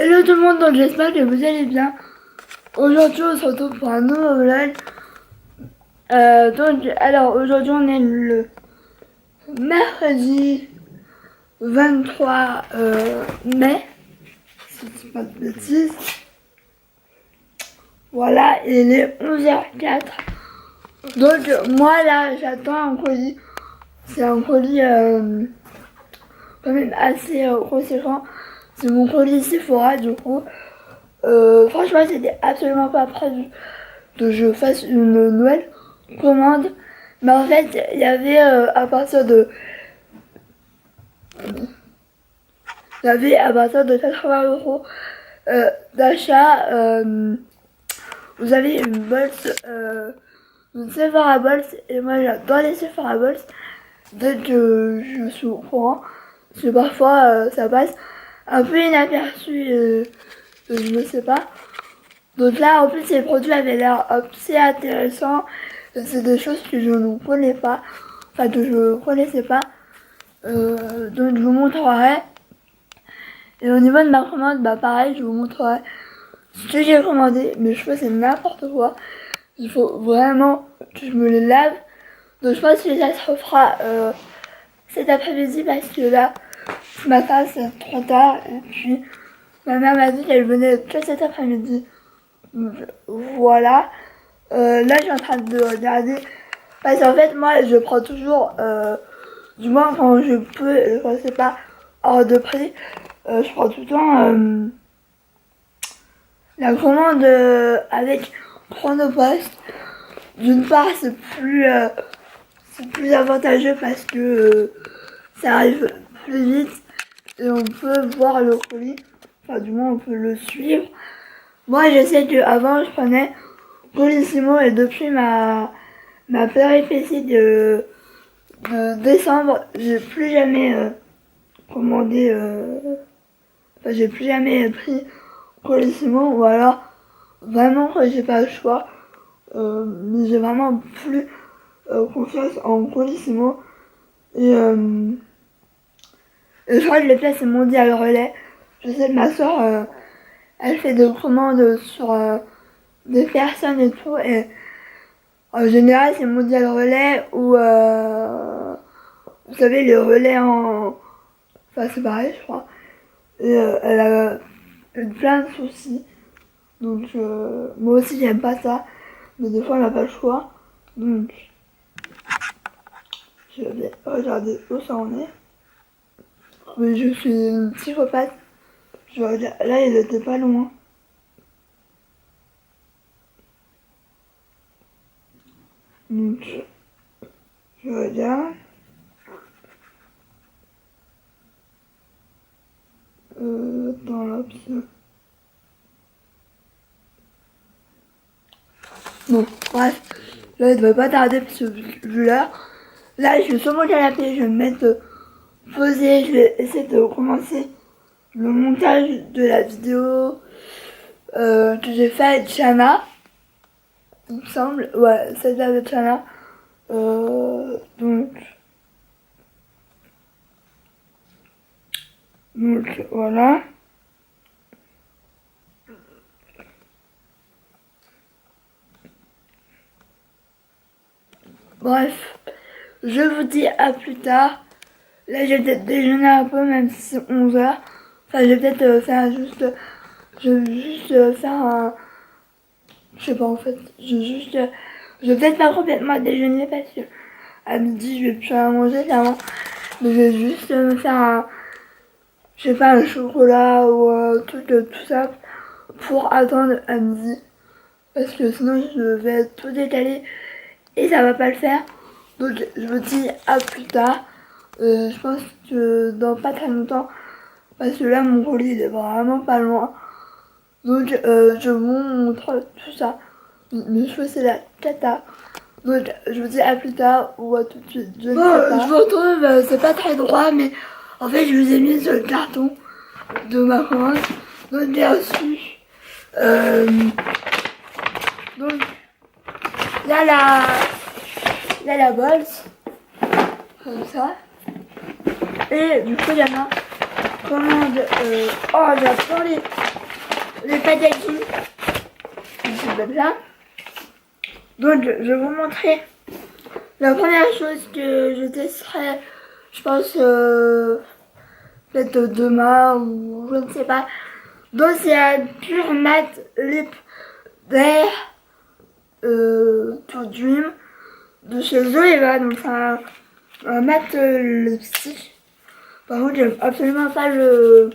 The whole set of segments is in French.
Hello tout le monde, donc j'espère que vous allez bien. Aujourd'hui on se retrouve pour un nouveau vlog. Aujourd'hui on est le mercredi 23 mai, si je dis pas de bêtises. Voilà, il est 11h04. Donc moi là j'attends un colis. C'est un colis quand même assez conséquent. C'est mon colis Sephora du coup. Franchement, c'était absolument pas prévu que je fasse une nouvelle commande. Mais en fait, il y avait à partir de 80 € d'achat. Vous avez une box, une Sephora Box. Et moi, j'adore les Sephora Box. Dès que je suis au courant, parce que parfois ça passe un peu inaperçu. Je ne sais pas. Donc là, en plus, les produits avaient l'air assez intéressants. C'est des choses que je ne connais pas. Enfin, que je ne connaissais pas. Donc, je vous montrerai. Et au niveau de ma commande, bah pareil, je vous montrerai ce que j'ai commandé. Mes cheveux, c'est n'importe quoi. Il faut vraiment que je me les lave. Donc, je pense que ça se refera cet après-midi parce que là, ce matin, c'est trop tard. Et puis, ma mère m'a dit qu'elle venait que cet après-midi. Voilà. Là, je suis en train de regarder. Parce qu'en fait, moi, je prends toujours, du moins quand je peux, quand c'est pas hors de prix, je prends tout le temps la commande avec Chronopost. D'une part, c'est plus avantageux parce que ça arrive plus vite et on peut voir le colis. Enfin, du moins, on peut le suivre. Moi, je sais qu'avant, je prenais Colissimo et depuis ma péripétie de décembre, j'ai plus jamais commandé, enfin, j'ai plus jamais pris Colissimo ou alors vraiment que j'ai pas le choix. Mais j'ai vraiment plus confiance en Colissimo et je crois que les places c'est Mondial Relais. Je sais que ma soeur elle fait des commandes sur des personnes et tout et en général c'est Mondial Relais ou vous savez les relais en... Enfin c'est pareil je crois. Et elle a plein de soucis. Donc moi aussi j'aime pas ça. Mais des fois on n'a pas le choix. Donc je vais regarder où ça en est. Mais je suis une psychopathe. Je regarde. Là il était pas loin. Donc je regarde. Dans l'option. Bon, bref. Là, il devrait pas tarder parce que vu l'heure. Là, je suis sur mon canapé, je vais me mettre posé, je vais essayer de commencer le montage de la vidéo que j'ai fait avec Chana. Il me semble. Ouais, celle-là avec Chana. Donc voilà. Bref, je vous dis à plus tard. Là, j'ai peut-être déjeuner un peu, même si c'est 11h. Enfin, je vais peut-être faire juste... Je vais juste faire un... Je sais pas en fait. Je vais peut-être pas complètement déjeuner parce que à midi, je vais plus rien manger clairement. Mais je vais juste me faire un... Je sais pas, un chocolat ou un truc tout ça pour attendre à midi. Parce que sinon, je vais tout décaler et ça va pas le faire. Donc, je vous dis à plus tard. Je pense que dans pas très longtemps. Parce que là, mon colis il est vraiment pas loin. Donc, je vous montre tout ça. Mes cheveux, c'est la cata. Donc, je vous dis à plus tard ou à tout de suite. Je ne sais pas. Je vous retrouve, c'est pas très droit, mais en fait, je vous ai mis sur le carton de ma commande. Donc, j'ai reçu. Donc, là, la box. Comme ça. Et du coup, il y en a commande. Oh, j'adore les packaging. C'est comme ça. Donc, je vais vous montrer. La première chose que je testerai, je pense, peut-être demain ou je ne sais pas. Donc, c'est un pur matte lip Dare to Dream de chez Zoeva. Donc, c'est un matte lipstick. Par contre, j'aime absolument pas le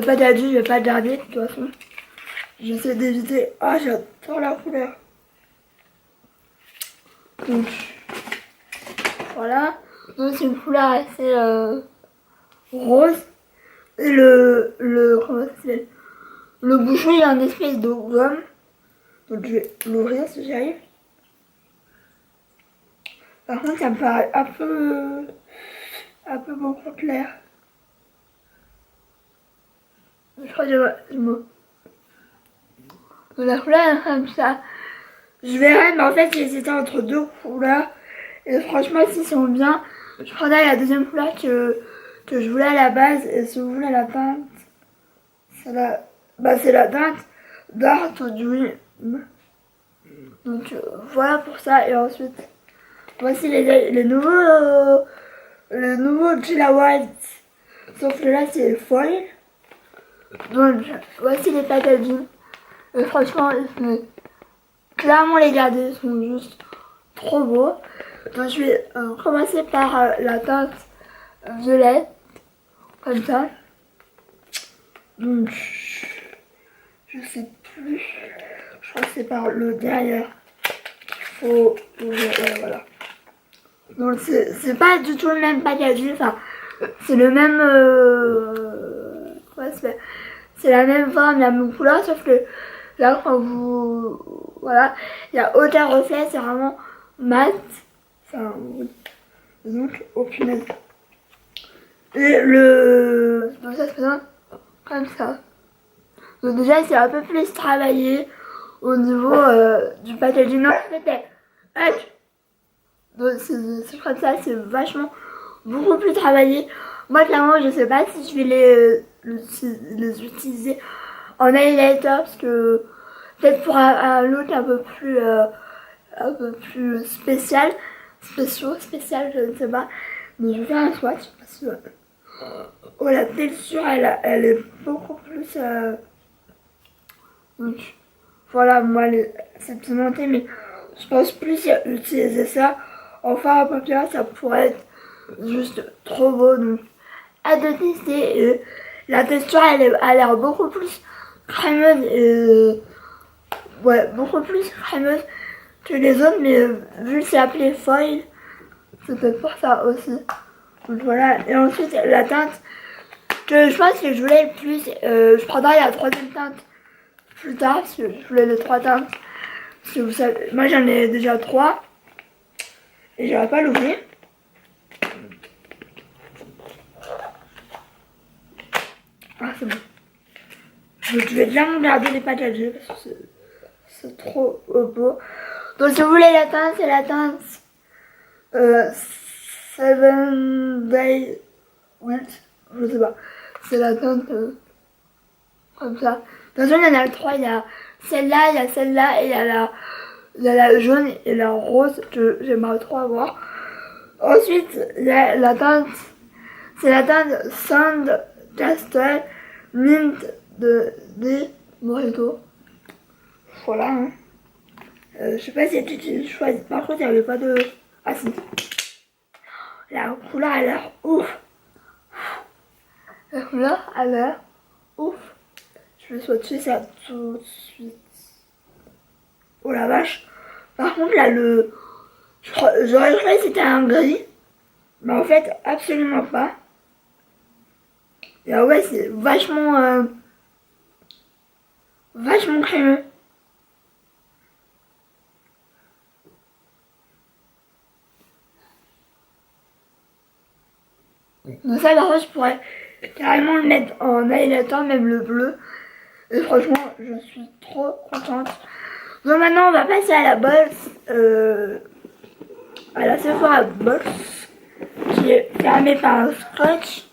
packaging, je vais pas garder de toute façon. J'essaie d'éviter. Ah, j'adore la couleur. Donc, voilà. Donc, c'est une couleur assez rose. Et comment ça s'appelle, le bouchon, il y a une espèce de gomme. Donc, je vais l'ouvrir si j'arrive. Par contre, ça me paraît un peu beaucoup clair. Je crois que je me... La couleur est comme ça. Je verrai, mais en fait, j'hésitais entre deux couleurs. Et franchement, s'ils sont bien, je prendrai la deuxième couleur que je voulais à la base. Et si vous voulez la teinte, c'est la teinte Dare to Dream. Donc voilà pour ça. Et ensuite, voici les nouveaux Gila White. Sauf que là, c'est foil. Donc voici les packaging. Et franchement, clairement les garder, sont juste trop beaux. Donc je vais commencer par la teinte violette, comme ça. Donc je sais plus, je crois que c'est par le derrière qu'il faut ouvrir, voilà. Donc c'est pas du tout le même packaging, enfin c'est le même, c'est la même forme, la même couleur, sauf que là quand vous, voilà, il n'y a aucun reflet, c'est vraiment mat. Enfin, donc, au punaise. Et donc ça se présente comme ça. Donc déjà, c'est un peu plus travaillé au niveau du packaging. Non, c'était... Donc c'est comme ça, c'est vachement beaucoup plus travaillé. Moi, clairement, je sais pas si je vais les utiliser en highlighter parce que peut-être pour un look un peu plus spécial, je ne sais pas. Mais je vais faire un swatch parce que la texture, elle est beaucoup plus. Donc voilà, moi, c'est pimenté, mais je pense plus à utiliser ça en fard à paupières, ça pourrait être juste trop beau. Donc, hâte de tester. Et la texture, elle a l'air beaucoup plus crémeuse et ouais, beaucoup plus crémeuse que les autres, mais vu que c'est appelé foil, c'est peut-être pour ça aussi. Donc voilà, et ensuite la teinte que je pense que je voulais le plus, je prendrai la troisième teinte plus tard, parce que je voulais les trois teintes. Parce que vous savez, moi j'en ai déjà 3 et j'aurais pas l'ouvrir. Ah, c'est bon. Donc je vais bien regarder les packaging parce que c'est trop beau. Donc si vous voulez la teinte, c'est la teinte 7 Day Wilt, je sais pas. C'est la teinte comme ça. De toute façon, il y en a 3, il y a celle-là, il y a celle-là et il y a la jaune et la rose que j'aimerais trop avoir. Ensuite, la teinte, c'est la teinte Sand Castle Mint de Morito. Voilà. Hein. Je sais pas si tu choisis. Par contre, il n'y avait pas de... Ah si. La couleur a l'air ouf. La couleur a l'air ouf. Je vais swatcher ça tout de suite. Oh la vache. Par contre, là, j'aurais cru que c'était un gris. Mais en fait, absolument pas. Et ouais, c'est vachement crémeux. Donc ça, par contre, je pourrais carrément le mettre en highlighter, même le bleu. Et franchement, je suis trop contente. Donc maintenant, on va passer à la box, à la Sephora box, qui est fermée par un scotch.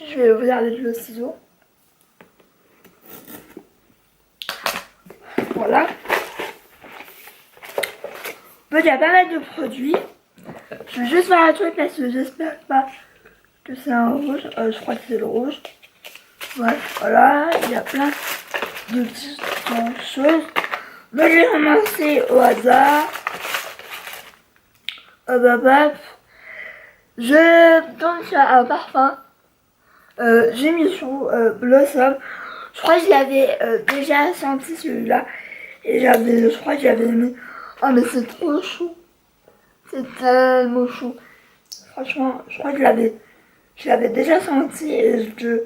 je vais ouvrir avec le ciseau. Voilà. En fait, il y a pas mal de produits. Je vais juste faire un truc parce que j'espère pas que c'est un rouge. Je crois que c'est le rouge. Ouais, voilà, il y a plein de petites choses. Mais je vais commencer au hasard. Je tombe sur un parfum. J'ai mis sur Blossom. Je crois que je l'avais déjà senti celui-là. Et je crois que j'avais mis. Oh mais c'est trop chou. C'est tellement chou. Franchement, je crois que je l'avais déjà senti et je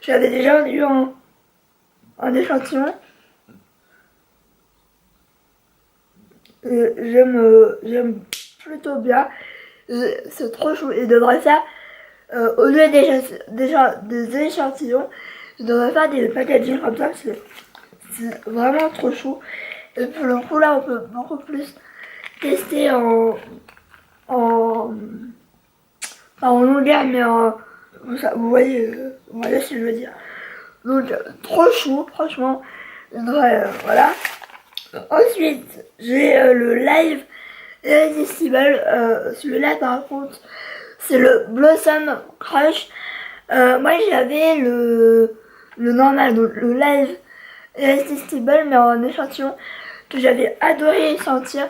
l'avais déjà eu en échantillon. Et j'aime plutôt bien. C'est trop chou. Il devrait faire, au lieu déjà des échantillons, je devrais faire des packaging comme ça parce que c'est vraiment trop chou. Et pour le coup là on peut beaucoup plus tester en longueur mais vous voyez ce que je veux dire. Donc trop chou franchement. Je devrais, voilà. Ensuite j'ai le Live Irrésistible. Celui-là par contre c'est le Blossom Crush. Moi j'avais le normal, donc le Live Irrésistible mais en échantillon que j'avais adoré sentir.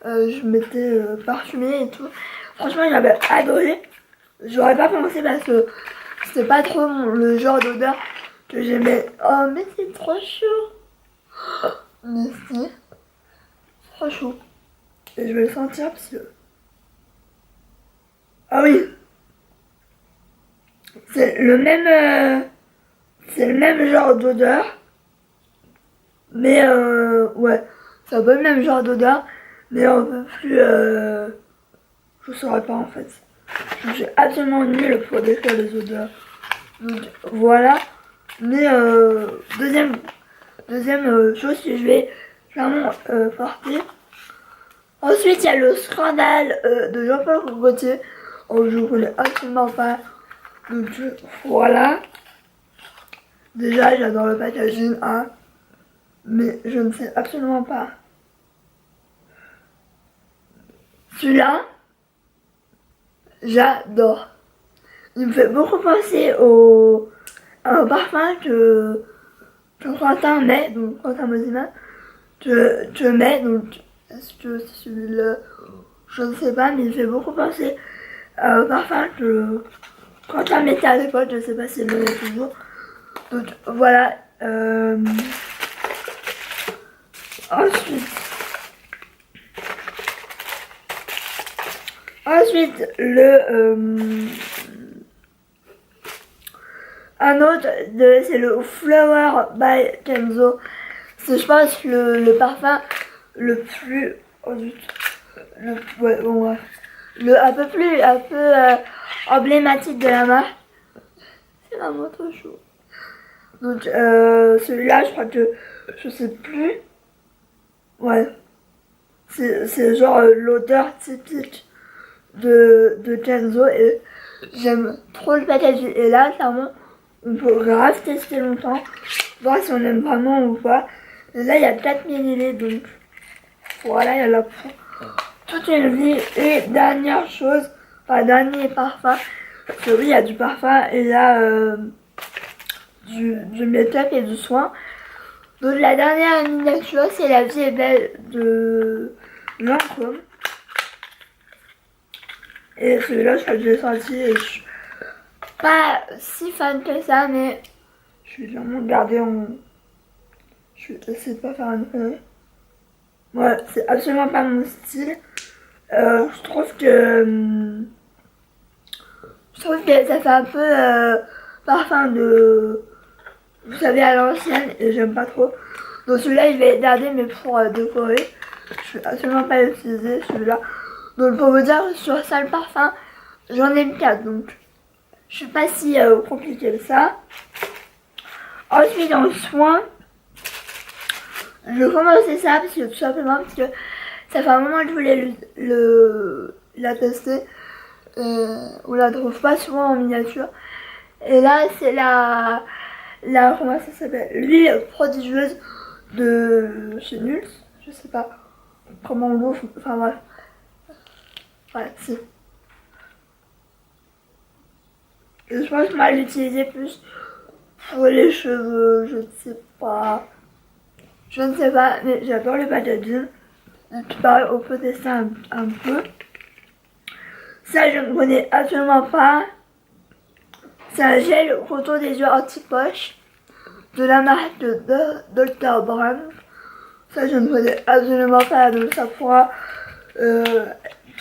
Je m'étais parfumée et tout. Franchement j'avais adoré. J'aurais pas pensé parce que c'était pas trop le genre d'odeur que j'aimais. Oh mais c'est trop chaud. Mais c'est trop chaud. Et je vais le sentir parce que... Ah oui. C'est le même genre d'odeur. Mais ouais. C'est un peu le même genre d'odeur. Mais un peu plus... je saurais pas en fait. Je suis absolument nulle pour décrire les odeurs. Donc voilà. Mais deuxième chose que je vais clairement porter. Ensuite il y a le scandale de Jean-Paul Gaultier. Oh, je ne connais absolument pas. Donc voilà. Déjà j'adore le packaging hein, mais je ne sais absolument pas. Celui-là, j'adore. Il me fait beaucoup penser à un parfum que Quentin met, donc Quentin Mosiman, je mets, donc est-ce que c'est celui-là? Je ne sais pas, mais il me fait beaucoup penser à un parfum que Quentin mettait à l'époque, je ne sais pas s'il le met toujours. Donc voilà. Ensuite, un autre, c'est le Flower by Kenzo. C'est, je pense, le parfum le plus... Oh, ouais, bon, bref. Un peu emblématique de la marque. C'est vraiment trop chaud. Donc, celui-là, je crois que... Je sais plus. Ouais. C'est genre l'odeur typique de Kenzo et j'aime trop le packaging. Et là, clairement, on peut grave tester longtemps, voir si on aime vraiment ou pas. Et là, il y a 4 ml, donc voilà, il y a là pour toute une vie. Et dernière chose, enfin, dernier parfum, parce que oui, il y a du parfum et là, du make-up et du soin. Donc, la dernière miniature, c'est La vie est belle de Lancôme. Et celui-là, je crois que je l'ai senti et je suis pas si fan que ça, mais je vais vraiment garder en... Je vais essayer de pas faire une connerie. Ouais, c'est absolument pas mon style. Je trouve que ça fait un peu parfum de... Vous savez, à l'ancienne, et j'aime pas trop. Donc celui-là, je vais garder, mais pour décorer. Je vais absolument pas l'utiliser, celui-là. Donc pour vous dire, sur ça, le parfum, j'en ai 4, donc je suis pas si compliqué que ça. Ensuite, en soin, je vais commencer ça, parce que tout simplement, parce que ça fait un moment que je voulais la tester. On la trouve pas souvent en miniature. Et là, c'est comment ça s'appelle, l'huile prodigieuse de chez Nuls. Je sais pas comment on l'ouvre, enfin bref. Ouais, si. Et je pense que moi l'utiliser plus pour les cheveux, je ne sais pas. Je ne sais pas, mais j'adore les patadines. Et puis pareil, on peut tester un peu. Ça, je ne connais absolument pas. C'est un gel contour des yeux anti-poche de la marque de Dr. Brown. Ça, je ne connais absolument pas, donc ça pourra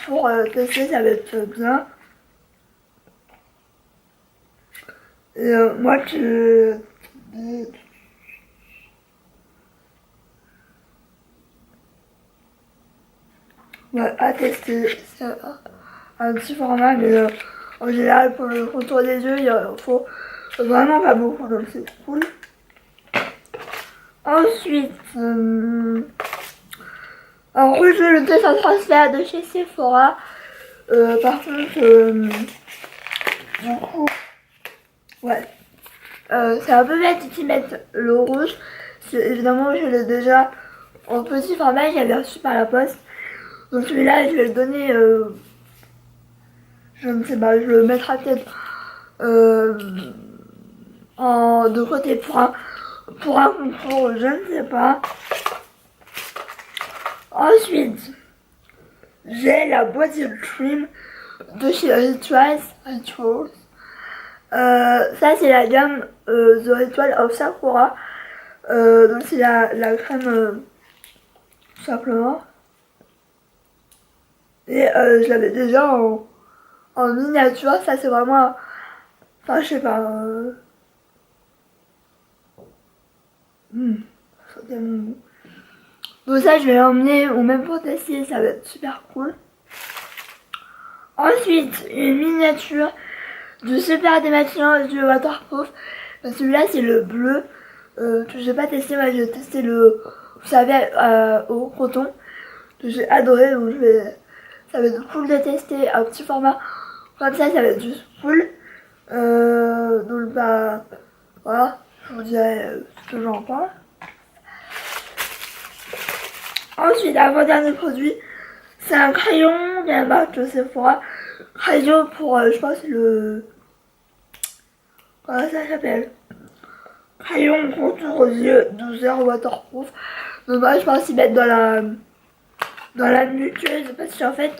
pour tester, ça va être bien. Et moi, ouais, à tester, c'est un petit format, mais en général, pour le contour des yeux, il faut vraiment pas beaucoup, donc c'est cool. Ensuite, un rouge velouté sans transfert de chez Sephora. Par contre, du coup, ouais, c'est un peu bête d'y mettre le rouge. Évidemment, je l'ai déjà en petit format, j'avais reçu par la poste. Donc celui-là, je vais le donner, je ne sais pas, je le mettrai peut-être de côté pour un concours, je ne sais pas. Ensuite, j'ai la body cream de chez Rituals. Ça, c'est la gamme The Ritual of Sakura. Donc c'est la crème tout simplement. Et je l'avais déjà en miniature. Ça, c'est vraiment... Enfin, je sais pas... ça tient mon goût. Donc ça, je vais l'emmener ou même pour tester, ça va être super cool. Ensuite, une miniature du super démaquillant du waterproof. Celui-là, c'est le bleu. Que j'ai pas testé, moi j'ai testé le, vous savez, au coton. Que j'ai adoré, donc ça va être cool de tester un petit format comme ça va être juste cool. Donc bah, voilà, je vous dirai ce que j'en pense. Ensuite, avant-dernier produit, c'est un crayon de la marque de Sephora. Crayon pour, je pense, comment ça s'appelle, crayon contour aux yeux, 12 heures waterproof. Donc moi, je pense y mettre dans la muqueuse parce qu'en fait,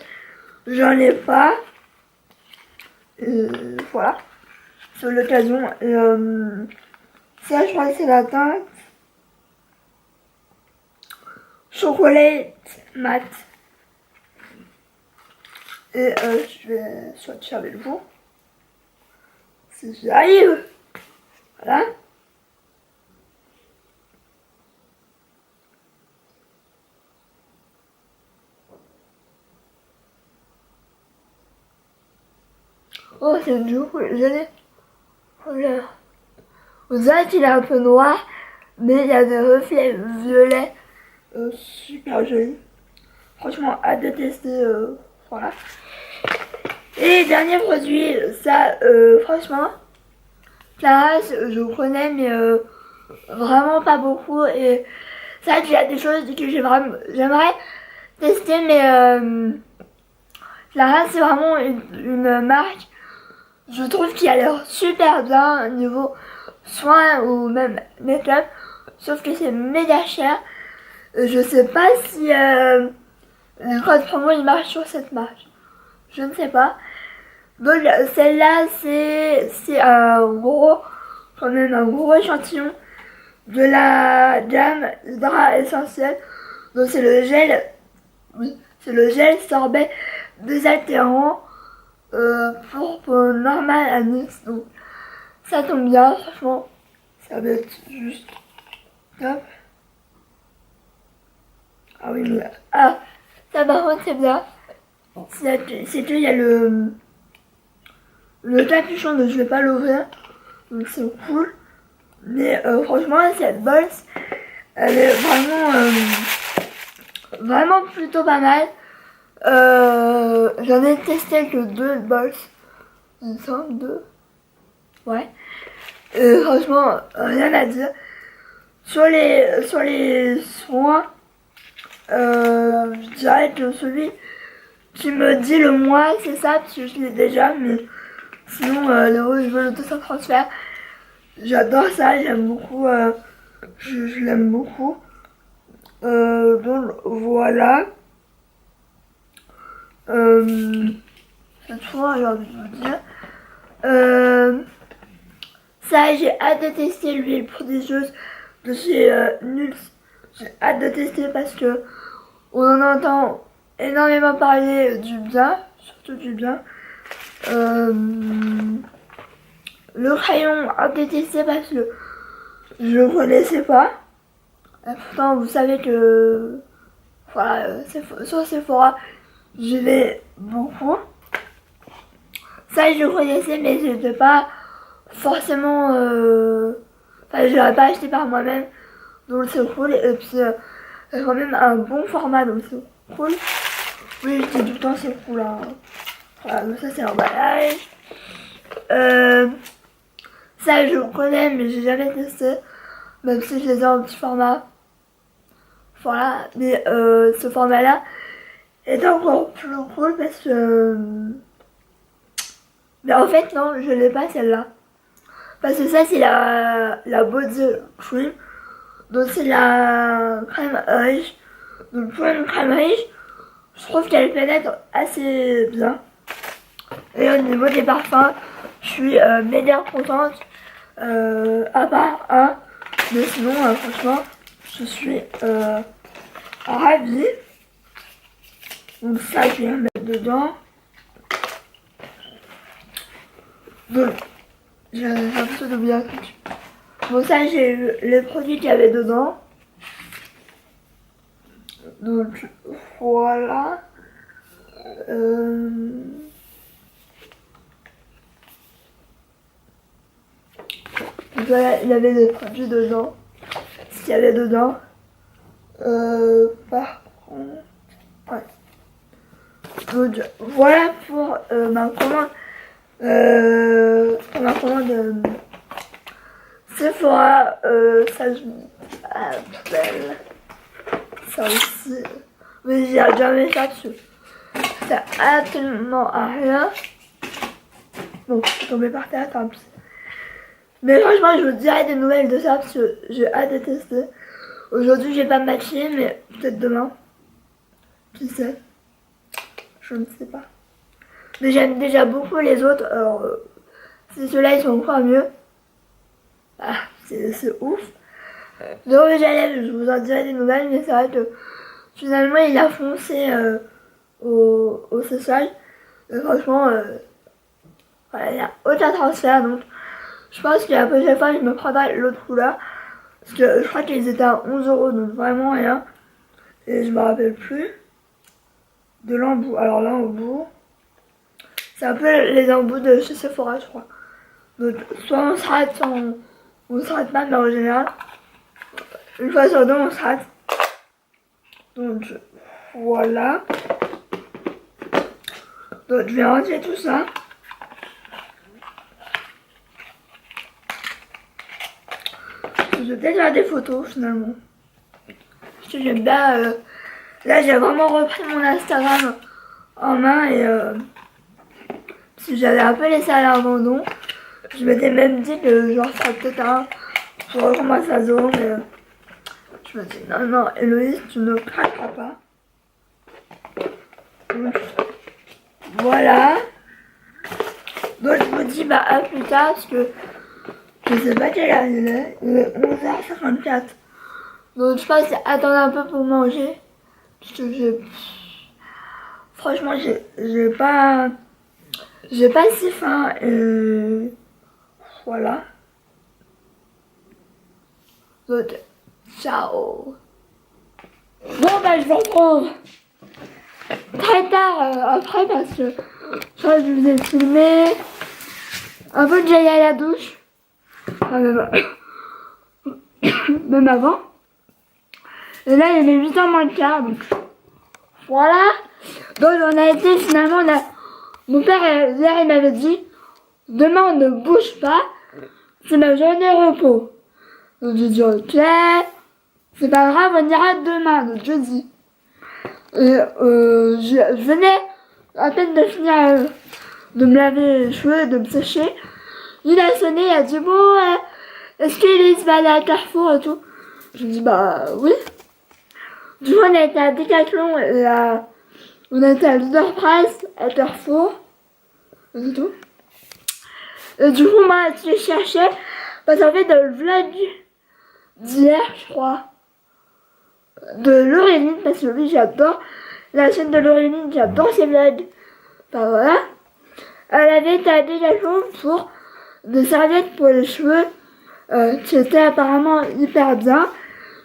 j'en ai pas. Voilà, sur l'occasion. Ça, je crois que c'est la teinte chocolat mat. Et je vais swatcher avec vous. Si j'y arrive. Voilà. Oh, c'est du coup, gelé. Vous savez qu'il est un peu noir, mais il y a des reflets violets. Super joli. Franchement, hâte de tester. Voilà. Et dernier produit, ça, franchement, Clara, je connais, mais vraiment pas beaucoup. Et ça, il y a des choses que j'aimerais tester, mais Clara, c'est vraiment une marque, je trouve, qui a l'air super bien au niveau soins ou même make-up, sauf que c'est méga cher. Je sais pas si le code promo il marche sur cette marque. Je ne sais pas. Donc celle-là c'est quand même un gros échantillon de la gamme Hydra Essentiel. Donc c'est le gel, oui, c'est le gel sorbet désaltérant pour peau normale à mix. Donc ça tombe bien, franchement, ça va être juste top. Ah oui, mais ça par contre c'est bien. C'est qu'il y a le capuchon, donc je vais pas l'ouvrir, donc c'est cool. Mais franchement, cette box, elle est vraiment plutôt pas mal. J'en ai testé que 2 box, il me semble 2. Ouais. Franchement, rien à dire. Sur les soins, je dirais que celui qui me dit le moins, c'est ça, parce que je l'ai déjà, mais sinon, le Rouge sans transfert, j'adore ça, j'aime beaucoup, je l'aime beaucoup. Donc voilà. C'est tout, j'ai envie de vous dire. Ça, j'ai hâte de tester l'huile prodigieuse de chez Nuls. J'ai hâte de tester parce que on en entend énormément parler du bien, surtout du bien. Le crayon, hâte de tester parce que je ne connaissais pas. Et pourtant, vous savez que voilà, sur Sephora, je vais beaucoup. Ça, je connaissais, mais je n'étais pas forcément. Enfin, je l'aurais pas acheté par moi-même. Donc, c'est cool. Et puis, c'est quand même un bon format, donc c'est cool. Oui, je dis tout le temps, c'est cool. Hein. Voilà, donc ça, c'est l'emballage. Ça, je connais, mais j'ai jamais testé. Même si je les ai en petit format. Voilà, mais ce format-là est encore plus cool parce que. Mais en fait, non, je l'ai pas celle-là. Parce que ça, c'est la body cream. Donc, c'est la crème riche. Donc, pour une crème riche, je trouve qu'elle pénètre assez bien. Et au niveau des parfums, je suis méga contente. À part un. Mais sinon, franchement, je suis ravie. Donc, ça, je vais mettre dedans. Donc, j'ai l'impression d'oublier un truc. Bon, ça, j'ai eu les produits qu'il y avait dedans. Donc, voilà. Voilà, il y avait des produits dedans. Ce qu'il y avait dedans. Par contre... Ouais. Donc, voilà pour ma commande. Pour ma commande Sephora, ça je m'appelle ça aussi. Mais j'ai jamais ça dessus. Ça a absolument à rien. Bon, je suis tombée par terre, tant pis. Mais franchement, je vous dirai des nouvelles de ça parce que j'ai hâte de tester. Aujourd'hui, j'ai pas matché, mais peut-être demain. Qui sait? Je ne sais pas. Mais j'aime déjà beaucoup les autres. Alors, si ceux-là, ils sont encore mieux. Ah, c'est ouf. Donc, je vous en dirai des nouvelles, mais c'est vrai que finalement, il a foncé au séchage. Et franchement, voilà, il n'y a aucun transfert. Donc, je pense que la prochaine fois, je me prendrai l'autre couleur. Parce que je crois qu'ils étaient à 11 €, donc vraiment rien. Et je me rappelle plus de l'embout. Alors l'embout, c'est un peu les embouts de chez Sephora, je crois. Donc, soit on se rate, soit on se rate pas, mais en général, une fois sur deux, on se rate. Donc, voilà. Donc, je vais ranger tout ça. Je vais peut-être faire des photos, finalement. Parce que j'aime bien... Là, j'ai vraiment repris mon Instagram en main et... parce que j'avais un peu laissé à l'abandon. Je m'étais même dit que genre ça peut-être un... Je recommence à zéro, mais... Je me dis, non, non, Héloïse, tu ne craqueras pas. Donc, voilà. Donc, je me dis, bah, à plus tard, parce que je sais pas quelle heure il est 11h54. Donc, je pense attendre un peu pour manger. Parce que franchement, j'ai pas si faim. Et voilà. Donc, ciao. Bon, bah, je vous retrouve très tard après parce que je crois que je vous ai filmé un peu que j'allais à la douche. Enfin, même avant. Et là, il est 8h moins le quart, donc voilà. Donc, on a été finalement là. Mon père, hier, il m'avait dit demain on ne bouge pas, c'est ma journée repos. Donc j'ai dit ok, c'est pas grave, on ira demain, donc jeudi. Et je venais à peine de finir de me laver les cheveux, de me sécher. Il a sonné, il a dit bon, est-ce qu'Elise va aller à Carrefour et tout. Je dis bah oui. Du coup on a été à Decathlon, et on a été à Leader Price, à Carrefour, et tout. Et du coup moi je cherchais, parce qu'en fait dans le vlog d'hier je crois, de Laureline, parce que oui j'adore la chaîne de Laureline, j'adore ses vlogs. Enfin voilà. Elle avait été à Decathlon pour des serviettes pour les cheveux qui étaient apparemment hyper bien.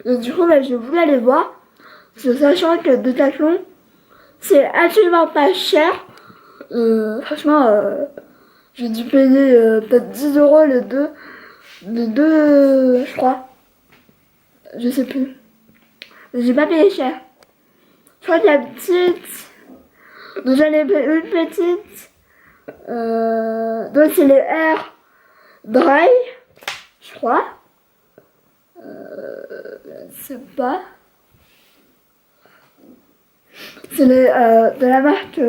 Et du coup, je voulais aller voir. Sachant que Decathlon, c'est absolument pas cher. Franchement, j'ai dû payer peut-être 10 euros les deux. Les deux, je crois. Je sais plus. Mais j'ai pas payé cher. Je crois que la petite... Donc j'en ai une petite. Donc c'est les Air Dry, je crois. Je sais pas. C'est les de la marque.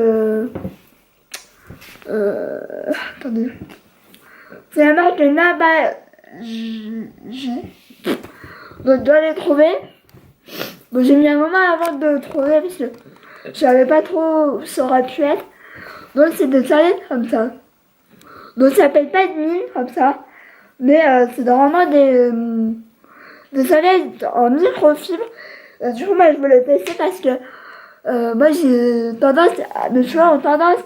Attendez. C'est la marque Naba J. Donc je dois les trouver. Bon, j'ai mis un moment avant de le trouver parce que je savais pas trop où ça aurait pu être. Donc c'est des serviettes comme ça. Donc ça s'appelle pas de mine comme ça. Mais c'est vraiment des serviettes en microfibre. Du coup moi je voulais tester parce que moi j'ai tendance, mes cheveux ont tendance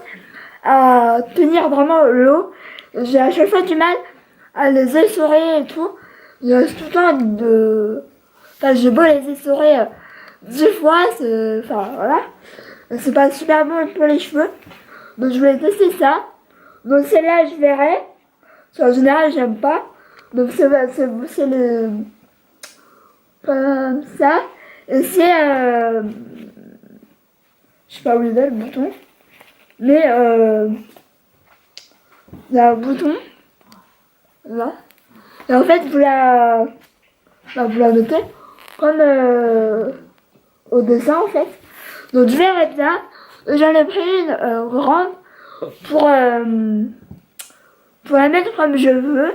à tenir vraiment l'eau. J'ai à chaque fois du mal à les essorer et tout. Il reste tout le temps de... Enfin j'ai beau les essorer 10 fois, enfin voilà. C'est pas super bon pour les cheveux. Donc je voulais tester ça. Donc celle-là je verrai. Parce qu'en général j'aime pas. Donc c'est le... Comme ça. Et c'est... je sais pas où il est le bouton. Mais il y a un bouton. Là. Et en fait vous la notez. Comme au dessin en fait. Donc je verrai bien. J'en ai pris une grande pour la mettre comme je veux.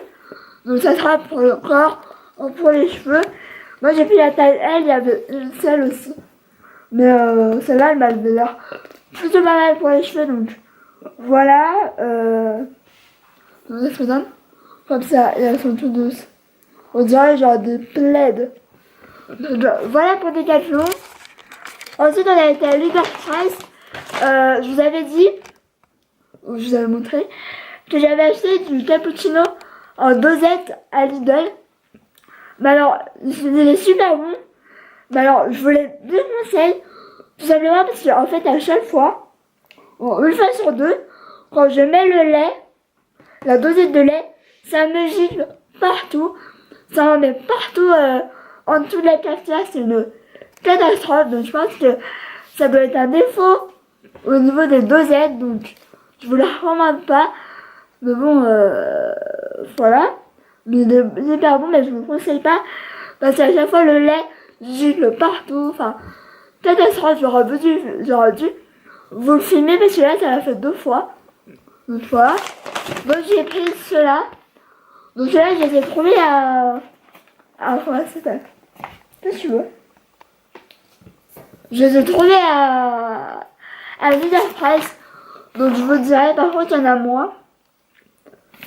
Donc ça sera pour le corps ou pour les cheveux. Moi j'ai pris la taille L, il y avait une seule aussi. Mais celle-là elle m'avait l'air plutôt pas mal pour les cheveux. Donc voilà. Donc ça se donne comme ça et elles sont toutes douces. On dirait genre des plaids. Donc, voilà pour Decathlon. Ensuite on a été à Leader Price. Je vous avais dit, ou je vous avais montré, que j'avais acheté du cappuccino en dosette à Lidl. Mais alors, il est super bon. Mais alors, je voulais deux conseils. Tout simplement parce qu'en fait, à chaque fois, une fois sur deux, quand je mets le lait, la dosette de lait, ça me gicle partout. Ça en met partout en dessous de la cafetière. C'est une catastrophe. Donc, je pense que ça doit être un défaut au niveau des dosettes. Donc, je vous la recommande pas. Mais bon, voilà. Mais il est hyper bon, mais je vous le conseille pas. Parce qu'à chaque fois, le lait gicle partout. Enfin, catastrophe. J'aurais dû vous le filmer parce que là, ça l'a fait deux fois. Donc voilà. Donc j'ai pris cela. Donc cela, je les ai trouvés à comment ça s'appelle? Qu'est-ce que tu veux? Je les ai trouvés à Leader Price. Donc je vous dirai, par contre, il y en a moins.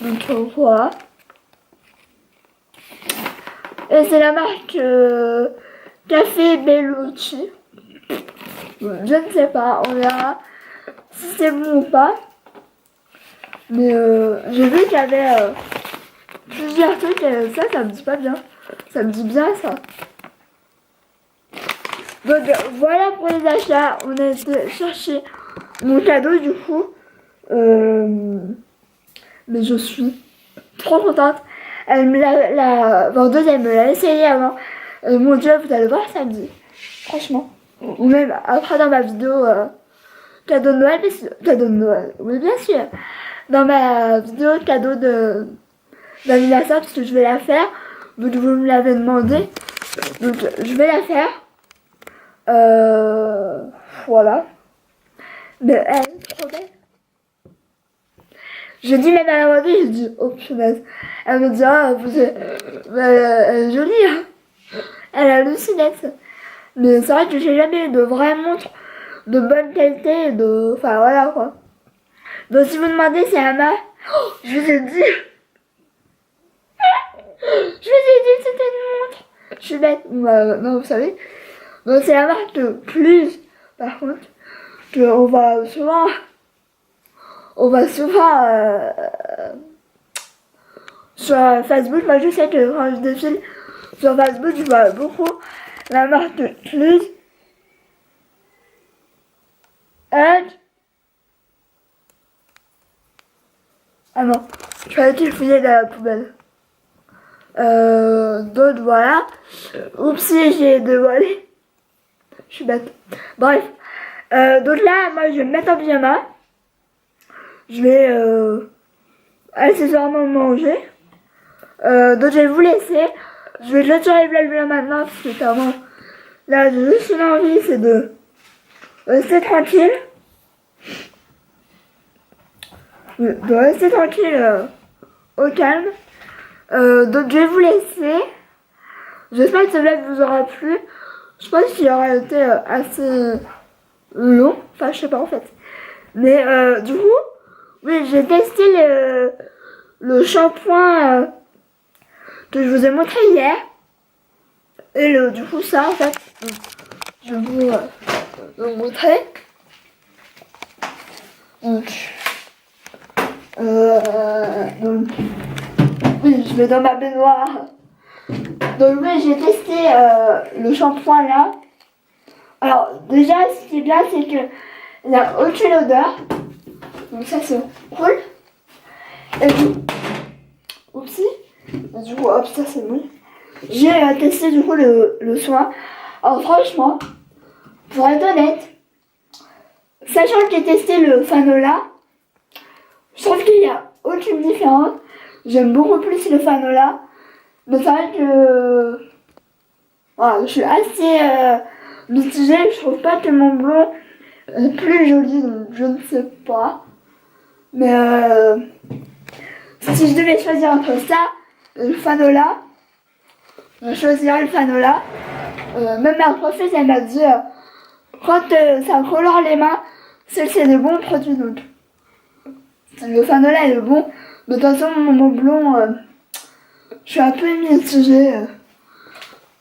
Donc voilà. Et c'est la marque Café Bellucci. Je ne sais pas, on verra si c'est bon ou pas. Mais j'ai vu qu'il y avait plusieurs trucs et ça me dit pas bien. Ça me dit bien ça. Donc voilà pour les achats. On a été chercher mon cadeau du coup. Mais je suis trop contente. Elle me la vendeuse, elle me l'a essayé avant. Mon Dieu, vous allez voir samedi. Franchement. Ou même après dans ma vidéo cadeau de Noël. Cadeau de Noël, oui bien sûr. dans ma vidéo cadeau d'anniversaire parce que je vais la faire. Vous me l'avez demandé. Donc je vais la faire. Voilà. Mais elle est trop belle. Je dis même à la mamie, je dis oh punaise. Elle me dit ah elle est jolie hein. Elle a hallucinette. Mais c'est vrai que j'ai jamais eu de vraie montre de bonne qualité, enfin voilà quoi. Donc si vous demandez c'est la marque, je vous ai dit. Je vous ai dit que c'était une montre. Je suis bête. Non vous savez. Donc c'est la marque de Plus. Par contre, on va souvent sur Facebook. Moi je sais que quand je défile sur Facebook, je vois beaucoup la marque de Plus. Ah non, je vais aller fouiller dans la poubelle. Donc voilà. Oupsie, j'ai dévoilé. Je suis bête. Bref. Donc là, moi je vais me mettre en pyjama. Je vais accessoirement manger. Donc je vais vous laisser. Je vais clôturer le vlog maintenant parce que clairement, là j'ai juste une envie, c'est de rester tranquille. De rester tranquille au calme. Donc je vais vous laisser. J'espère que ce vlog vous aura plu. Je pense qu'il aura été assez long. Enfin je sais pas en fait. Mais du coup, oui j'ai testé le shampoing que je vous ai montré hier. Et du coup ça en fait. Je vais vous le montrer. Donc oui, je vais dans ma baignoire. Donc oui, j'ai testé le shampoing là. Alors déjà, ce qui est bien, c'est que il n'y a aucune odeur. Donc ça c'est cool. Et puis, oupsie. Et du coup, hop, ça c'est bon. J'ai testé du coup le soin. Alors franchement, pour être honnête, sachant que j'ai testé le Fanola, je trouve qu'il n'y a aucune différence. J'aime beaucoup plus le Fanola. Mais c'est vrai que voilà, je suis assez mitigée. Je trouve pas que mon blond est plus joli, donc je ne sais pas. Mais si je devais choisir entre ça et le Fanola, je choisirais le Fanola. Même ma professeure, elle m'a dit quand ça colore les mains, c'est des bons produits. Donc le Fanola est le bon. Mais de toute façon, mon blond, je suis un peu mitigée.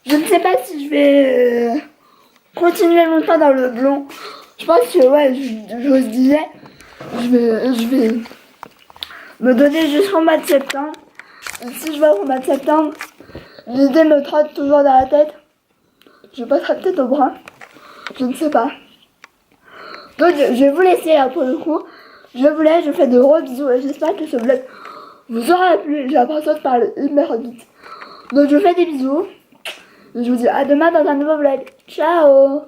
Je ne sais pas si je vais continuer longtemps dans le blond. Je pense que ouais, je vous disais, je vais me donner jusqu'au mois de septembre. Et si je vais au mois de septembre, l'idée me trotte toujours dans la tête. Je passerai peut-être au bras. Je ne sais pas. Donc je vais vous laisser là pour le coup. Je vous laisse, je vous fais de gros bisous et j'espère que ce vlog vous aura plu. J'ai l'impression de parler hyper vite. Donc je vous fais des bisous. Je vous dis à demain dans un nouveau vlog. Ciao!